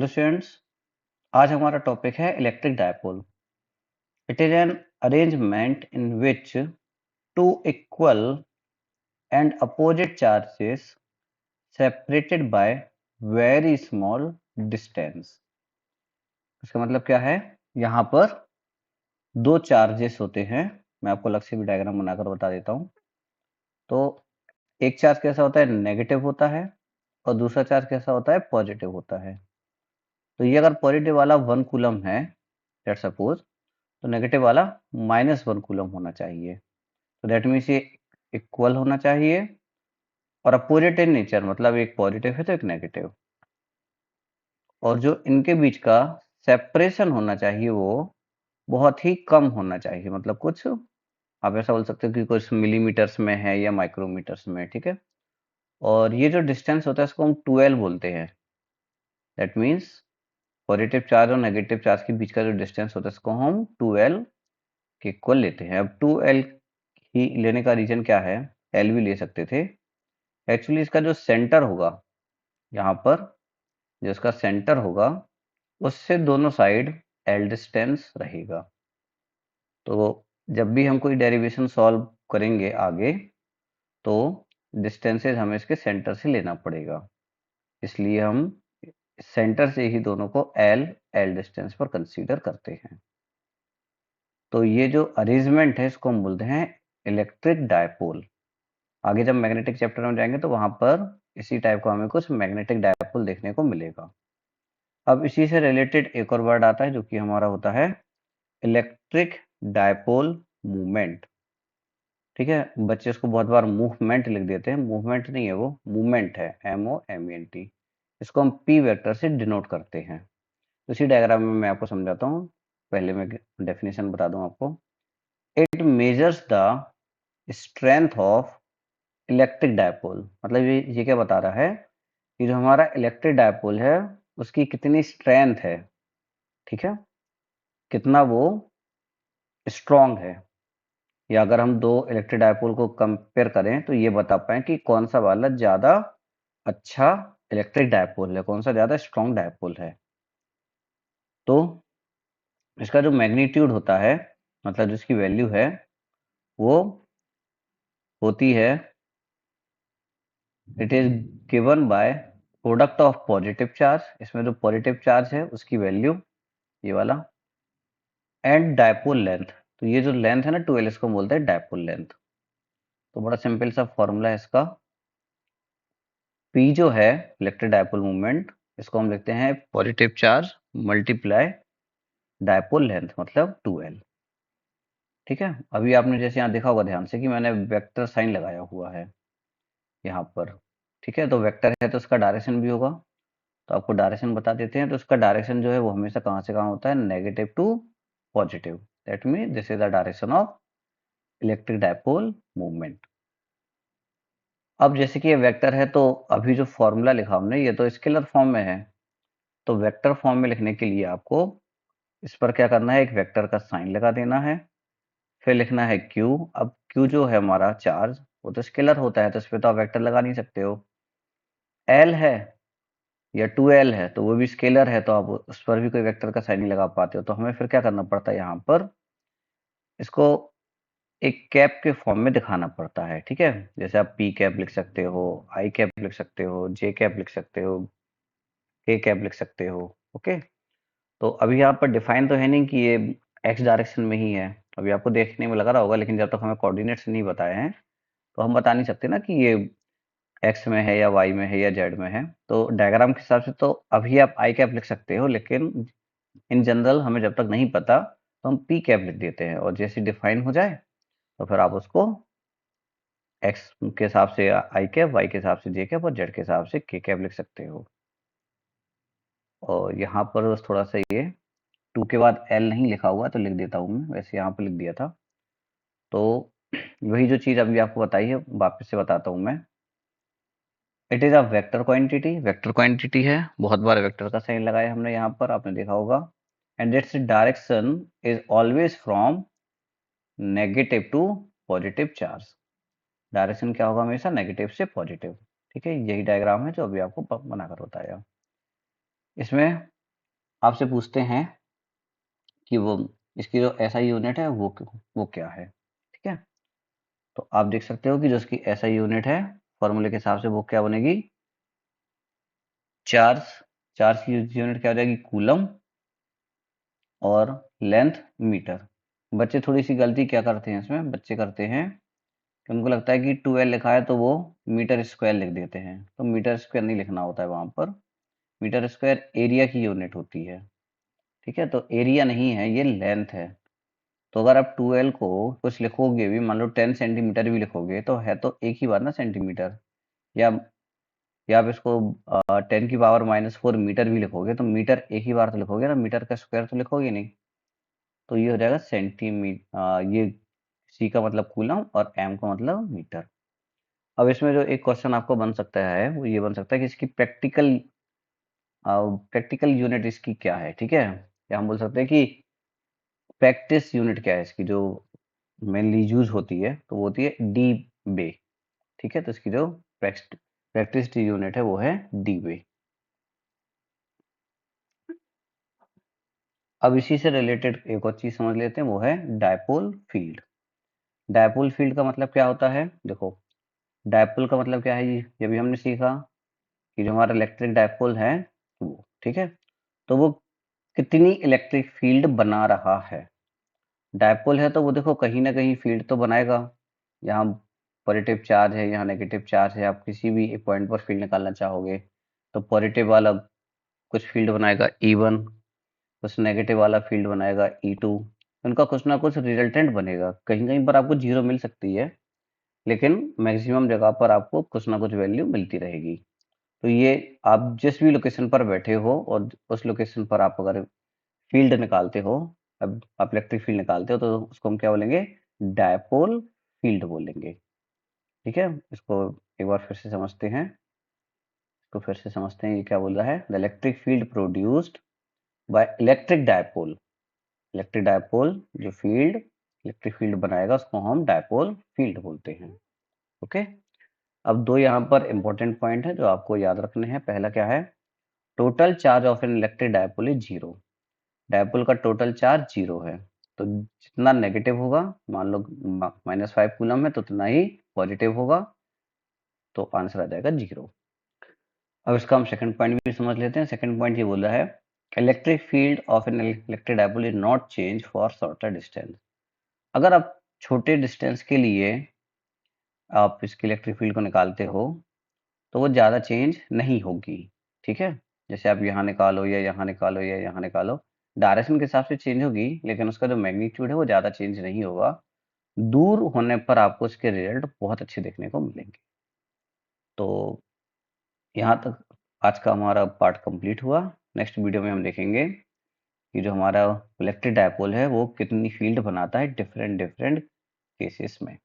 Hello students, आज हमारा topic है electric dipole. It is an arrangement in which two equal and opposite charges separated by very small distance. इसका मतलब क्या है? यहाँ पर दो चार्जेस होते हैं। मैं आपको अलग से भी डायग्राम बनाकर बता देता हूँ। तो एक चार्ज कैसा होता है? नेगेटिव होता है, और दूसरा चार्ज कैसा होता है? पॉजिटिव होता है। तो ये अगर पॉजिटिव वाला 1 कूलम है, लेट्स सपोज, तो नेगेटिव वाला -1 कूलम होना चाहिए। तो दैट मीन्स ये इक्वल होना चाहिए, और अपोजिट इन नेचर, मतलब एक पॉजिटिव है तो एक नेगेटिव। और जो इनके बीच का सेपरेशन होना चाहिए वो बहुत ही कम होना चाहिए, मतलब कुछ आप ऐसा बोल सकते हो कि कुछ मिलीमीटर्स में है या माइक्रोमीटर्स में, ठीक है। और ये जो डिस्टेंस होता है इसको हम 2L बोलते हैं। दैट मीन्स पॉजिटिव चार्ज और नेगेटिव चार्ज के बीच का जो डिस्टेंस होता है इसको हम 2L के इक्वल लेते हैं। अब 2L ही लेने का रीजन क्या है? L भी ले सकते थे। एक्चुअली इसका जो सेंटर होगा, यहाँ पर जो इसका सेंटर होगा उससे दोनों साइड L डिस्टेंस रहेगा। तो जब भी हम कोई डेरिवेशन सॉल्व करेंगे आगे, तो डिस्टेंसेस हमें इसके सेंटर से लेना पड़ेगा। इसलिए हम सेंटर से ही दोनों को L डिस्टेंस पर कंसीडर करते हैं। तो ये जो अरेंजमेंट है इसको हम बोलते हैं इलेक्ट्रिक डायपोल। आगे जब मैग्नेटिक चैप्टर में जाएंगे तो वहां पर इसी टाइप का हमें कुछ मैग्नेटिक डायपोल देखने को मिलेगा। अब इसी से रिलेटेड एक और वर्ड आता है जो कि हमारा होता है इलेक्ट्रिक डायपोल मूवमेंट। ठीक है, बच्चे इसको बहुत बार मूवमेंट लिख देते हैं। मूवमेंट नहीं है, वो मूवमेंट है, MOMENT। इसको हम P वेक्टर से डिनोट करते हैं। उसी डायग्राम में मैं आपको समझाता हूँ। पहले मैं डेफिनेशन बता दूं आपको। It measures the strength of electric dipole. मतलब ये क्या बता रहा है कि जो हमारा इलेक्ट्रिक डायपोल है उसकी कितनी स्ट्रेंथ है, ठीक है, कितना वो स्ट्रॉन्ग है। या अगर हम दो इलेक्ट्रिक डायपोल को कंपेयर करें तो ये बता पाए कि कौन सा वाला ज्यादा अच्छा इलेक्ट्रिक डायपोल है, कौन सा ज्यादा स्ट्रॉन्ग डायपोल है। तो इसका जो मैग्नीट्यूड होता है, मतलब जिसकी वैल्यू है, वो होती है, it is given by product of positive charge. इसमें जो पॉजिटिव चार्ज है उसकी वैल्यू, ये वाला, एंड डायपोल लेंथ। तो ये जो लेंथ है ना 2L, इसको बोलते हैं डायपोल लेंथ। तो बड़ा सिंपल सा फॉर्मूला है इसका। P जो है इलेक्ट्रिक डायपोल मूवमेंट, इसको हम लिखते हैं positive charge multiply dipole length, मतलब 2L। ठीक है, अभी आपने जैसे यहाँ देखा होगा ध्यान से कि मैंने वेक्टर साइन लगाया हुआ है यहाँ पर। ठीक है, तो वेक्टर है तो उसका डायरेक्शन भी होगा। तो आपको डायरेक्शन बता देते हैं। तो उसका डायरेक्शन जो है वो हमेशा कहाँ से कहाँ होता है? Negative to positive. That mean this is the direction of electric dipole movement. अब जैसे कि ये वेक्टर है तो अभी जो फॉर्मूला लिखा हमने ये तो स्केलर फॉर्म में है। तो वेक्टर फॉर्म में लिखने के लिए आपको इस पर क्या करना है? एक वेक्टर का साइन लगा देना है, फिर लिखना है Q। अब Q जो है हमारा चार्ज, वो तो स्केलर होता है तो इस पर तो आप वेक्टर लगा नहीं सकते हो। L है या 2L है तो वो भी स्केलर है, तो आप उस पर भी कोई वेक्टर का साइन नहीं लगा पाते हो। तो हमें फिर क्या करना पड़ता है? यहाँ पर इसको एक कैप के फॉर्म में दिखाना पड़ता है। ठीक है, जैसे आप P कैप लिख सकते हो, I कैप लिख सकते हो, J कैप लिख सकते हो, K कैप लिख सकते हो। ओके, तो अभी यहाँ पर डिफाइन तो है नहीं कि ये एक्स डायरेक्शन में ही है। अभी आपको देखने में लग रहा होगा, लेकिन जब तक हमें कोऑर्डिनेट्स नहीं बताए हैं तो हम बता नहीं सकते ना कि ये एक्स में है या वाई में है या जेड में है। तो डायग्राम के हिसाब से तो अभी आप आई कैप लिख सकते हो, लेकिन इन जनरल हमें जब तक नहीं पता तो हम पी कैप लिख देते हैं, और जैसे डिफाइन हो जाए तो फिर आप उसको एक्स के हिसाब से आई कैप, वाई के हिसाब से जे कैप और जेड के हिसाब से के कैप लिख सकते हो। और यहाँ पर बस थोड़ा सा ये 2 के बाद L नहीं लिखा हुआ तो लिख देता हूँ मैं, वैसे यहाँ पर लिख दिया था। तो वही जो चीज़ अभी आपको बताई है वापस से बताता हूँ मैं। It is a vector quantity, vector quantity है। बहुत बार वेक्टर का साइन लगाया हमने यहाँ पर, आपने देखा होगा। And its direction is always from negative to positive charge. Direction क्या होगा? हमेशा नेगेटिव से पॉजिटिव। ठीक है, यही डायग्राम है जो अभी आपको बनाकर बताया। इसमें आपसे पूछते हैं कि वो इसकी जो एसआई यूनिट है वो क्या है। ठीक है, तो आप देख सकते हो कि जो इसकी एसआई यूनिट है फॉर्मूले के हिसाब से वो क्या बनेगी, चार्ज। चार्ज की यूनिट क्या हो जाएगी, कूलम, और लेंथ मीटर। बच्चे थोड़ी सी गलती क्या करते हैं, इसमें बच्चे करते हैं कि उनको लगता है कि 2L लिखा है तो वो मीटर स्क्वायर लिख देते हैं, तो मीटर स्क्वायर नहीं लिखना होता है वहां पर। मीटर स्क्वायर एरिया की यूनिट होती है। ठीक है, तो एरिया नहीं है, ये लेंथ है। तो अगर आप 2L को कुछ लिखोगे भी, मान लो 10 सेंटीमीटर भी लिखोगे, तो है तो एक ही बात ना, सेंटीमीटर। या आप इसको 10⁻⁻⁴ मीटर भी लिखोगे तो मीटर एक ही बार तो लिखोगे ना, मीटर का स्क्वायर तो लिखोगे नहीं। तो ये हो जाएगा सेंटीमीटर, ये सी का मतलब कूलम और एम का मतलब मीटर। अब इसमें जो एक क्वेश्चन आपको बन सकता है वो ये बन सकता है कि इसकी प्रैक्टिकल यूनिट इसकी क्या है। ठीक है, या हम बोल सकते हैं कि प्रैक्टिस यूनिट क्या है इसकी, जो मेनली यूज होती है, तो वो होती है डी बे। ठीक है, तो इसकी जो प्रैक्टिस यूनिट है वो है डी बे। अब इसी से रिलेटेड एक और चीज समझ लेते हैं, वो है डायपोल फील्ड। डायपोल फील्ड का मतलब क्या होता है, देखो डायपोल का मतलब क्या है, ये भी हमने सीखा कि जो हमारा इलेक्ट्रिक डायपोल है वो, ठीक है, तो वो कितनी इलेक्ट्रिक फील्ड बना रहा है। डायपोल है तो वो देखो कहीं ना कहीं फील्ड तो बनाएगा। यहाँ पॉजिटिव चार्ज है, यहाँ नेगेटिव चार्ज है, आप किसी भी एक पॉइंट पर फील्ड निकालना चाहोगे तो पॉजिटिव वाला कुछ फील्ड बनाएगा E1, कुछ नेगेटिव वाला फील्ड बनाएगा E2। उनका कुछ ना कुछ रिजल्टेंट बनेगा, कहीं कहीं पर आपको जीरो मिल सकती है, लेकिन मैक्सिमम जगह पर आपको कुछ ना कुछ वैल्यू मिलती रहेगी। तो ये आप जिस भी लोकेशन पर बैठे हो और उस लोकेशन पर आप अगर फील्ड निकालते हो, अब आप इलेक्ट्रिक फील्ड निकालते हो, तो उसको हम क्या बोलेंगे, डायपोल फील्ड बोलेंगे। ठीक है, इसको एक बार फिर से समझते हैं, ये क्या बोल रहा है, the electric field produced by electric dipole. Electric dipole जो फील्ड इलेक्ट्रिक फील्ड बनाएगा उसको हम डायपोल फील्ड बोलते हैं। ओके, अब दो यहाँ पर इंपॉर्टेंट पॉइंट है जो आपको याद रखने हैं। पहला क्या है, total charge of an electric dipole is zero. Dipole का टोटल चार्ज जीरो है, तो जितना नेगेटिव होगा, मान लो -5 कूलम है, तो उतना ही पॉजिटिव होगा, तो आंसर आ जाएगा जीरो। अब इसका हम सेकंड पॉइंट भी समझ लेते हैं। सेकंड पॉइंट ये बोल रहा है, electric field of an electric dipole is not change for shorter distance. अगर आप छोटे डिस्टेंस के लिए आप इसकी इलेक्ट्रिक फील्ड को निकालते हो तो वो ज़्यादा चेंज नहीं होगी। ठीक है, जैसे आप यहाँ निकालो या यहाँ निकालो या यहाँ निकालो, डायरेक्शन के हिसाब से चेंज होगी, लेकिन उसका जो मैग्नीट्यूड है वो ज़्यादा चेंज नहीं होगा। दूर होने पर आपको इसके रिजल्ट बहुत अच्छे देखने को मिलेंगे। तो यहाँ तक आज का हमारा पार्ट कंप्लीट हुआ। नेक्स्ट वीडियो में हम देखेंगे कि जो हमारा इलेक्ट्रिक डायपोल है वो कितनी फील्ड बनाता है डिफरेंट डिफरेंट केसेस में।